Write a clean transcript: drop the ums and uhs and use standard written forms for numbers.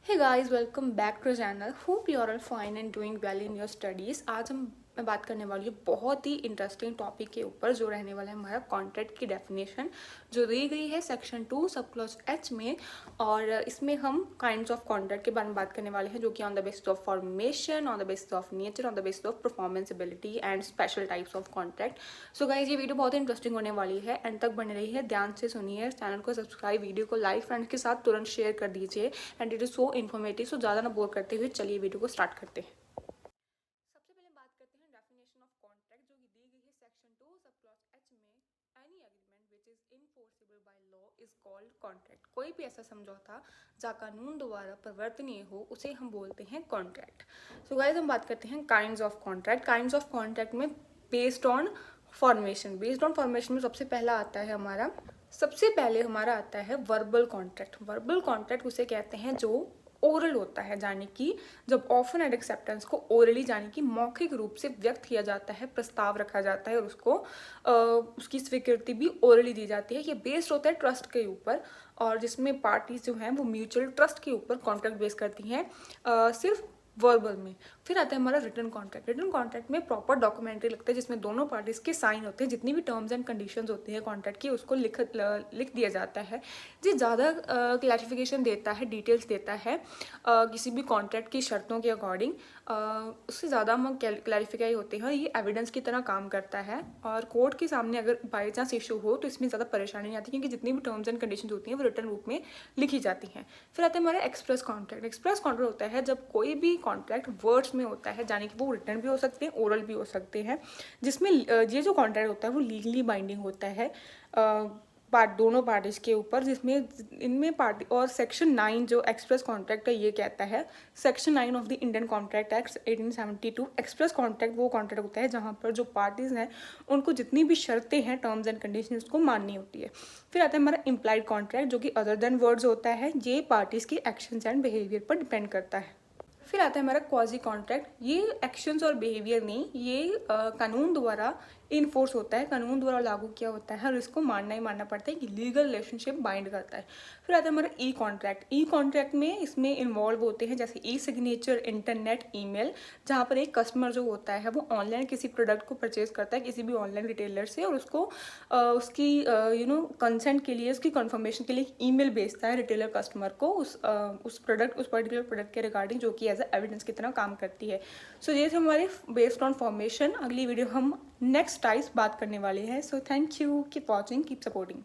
Hey guys, welcome back to the channel. Hope you are all fine and doing well in your studies. आज मैं बात करने वाली हूँ बहुत ही इंटरेस्टिंग टॉपिक के ऊपर जो रहने वाला है हमारा कॉन्ट्रैक्ट की डेफिनेशन जो दी गई है सेक्शन 2 सब क्लॉज एच में। और इसमें हम काइंड्स ऑफ कॉन्ट्रैक्ट के बारे में बात करने वाले हैं जो कि on the basis of formation, on the basis of nature, on the basis of performability and special types of contract. So guys ये वीडियो बहुत ही इंटरेस्टिंग होने वाली है, एंड तक बने रही है, ध्यान से सुनिए, चैनल को सब्सक्राइब, वीडियो को लाइक फ्रेंड्स के साथ तुरंत शेयर कर दीजिए and it is so informative. So ज़्यादा ना बोर करते हुए चलिए वीडियो को स्टार्ट करते हैं। सबसे पहले बात करते हैं डेफिनेशन ऑफ कॉन्ट्रैक्ट जो कि दी गई है सेक्शन 2 सब क्लॉज एच में। Any agreement which is enforceable by law is called contract. कोई भी ऐसा समझौता जो कानून द्वारा परिवर्तनीय हो उसे हम बोलते हैं कॉन्ट्रैक्ट। सो गाइस हम बात करते हैं kinds of contract. Kinds of contract में बेस्ड ऑन फॉर्मेशन, में सबसे पहला आता है हमारा, सबसे पहले हमारा आता है वर्बल कॉन्ट्रैक्ट। वर्बल कॉन्ट्रैक्ट उसे कहते हैं जो ओरल होता है, यानी कि जब ऑफर एंड एक्सेप्टेंस को ओरली यानी कि मौखिक रूप से व्यक्त किया जाता है, प्रस्ताव रखा जाता है और उसको उसकी स्वीकृति भी ओरली दी जाती है। ये बेस्ड होता है ट्रस्ट के ऊपर, और जिसमें पार्टीज जो हैं वो म्यूचुअल ट्रस्ट के ऊपर कॉन्ट्रैक्ट बेस करती हैं सिर्फ वर्बल में। फिर आता है हमारा रिटन कॉन्ट्रैक्ट। रिटन कॉन्ट्रैक्ट में प्रॉपर डॉक्यूमेंट्री लगता है जिसमें दोनों पार्टीज के साइन होते हैं, जितनी भी टर्म्स एंड कंडीशंस होती है कॉन्ट्रैक्ट की उसको लिख दिया जाता है। जी ज़्यादा क्लैरिफिकेशन देता है, डिटेल्स देता है किसी भी कॉन्ट्रैक्ट की शर्तों के अकॉर्डिंग, उससे ज़्यादा हम क्लैरिफाई होते हैं। ये एविडेंस की तरह काम करता है और कोर्ट के सामने अगर बाई चांस इशू हो तो इसमें ज़्यादा परेशानी नहीं आती क्योंकि जितनी भी टर्म्स एंड कंडीशन होती हैं वो रिटन रूप में लिखी जाती हैं। फिर आता है हमारा एक्सप्रेस कॉन्ट्रैक्ट। एक्सप्रेस कॉन्ट्रैक्ट होता है जब कोई भी कॉन्ट्रैक्ट वर्ड्स में होता है, यानी कि वो रिटन भी हो सकते हैं, ओरल भी हो सकते हैं, जिसमें ये जो कॉन्ट्रैक्ट होता है वो लीगली बाइंडिंग होता है दोनों पार्टीज के ऊपर, जिसमें इनमें पार्टी और सेक्शन 9 जो एक्सप्रेस कॉन्ट्रैक्ट है ये कहता है, section 9 of the Indian contract act 1872, express contract वो कॉन्ट्रैक्ट होता है जहाँ पर जो पार्टीज हैं उनको जितनी भी शर्तें हैं टर्म्स एंड कंडीशन को माननी होती है। फिर आता है हमारा इम्प्लाइड कॉन्ट्रैक्ट जो कि अदर देन वर्ड्स होता है, ये पार्टीज की एक्शंस एंड बिहेवियर पर डिपेंड करता है। फिर आता है हमारा क्वाजी कॉन्ट्रैक्ट। ये एक्शंस और बिहेवियर नहीं, ये कानून द्वारा इन्फोर्स होता है, कानून द्वारा लागू किया होता है और इसको मानना ही मानना पड़ता है कि लीगल रिलेशनशिप बाइंड करता है। फिर आता है हमारा ई कॉन्ट्रैक्ट। ई कॉन्ट्रैक्ट में इसमें इन्वॉल्व होते हैं जैसे ई सिग्नेचर, इंटरनेट, ईमेल, जहाँ पर एक कस्टमर जो होता है वो ऑनलाइन किसी प्रोडक्ट को परचेज करता है किसी भी ऑनलाइन रिटेलर से और उसको उसकी कंसेंट के लिए, उसकी कंफर्मेशन के लिए ईमेल भेजता है रिटेलर कस्टमर को उस पर्टिकुलर प्रोडक्ट के रिगार्डिंग, जो कि एज ए एविडेंस की तरह काम करती है। सो ये थे हमारे बेस्ड ऑन फॉर्मेशन। अगली वीडियो हम नेक्स्ट टाइप्स बात करने वाले हैं। So thank you, keep watching, keep supporting.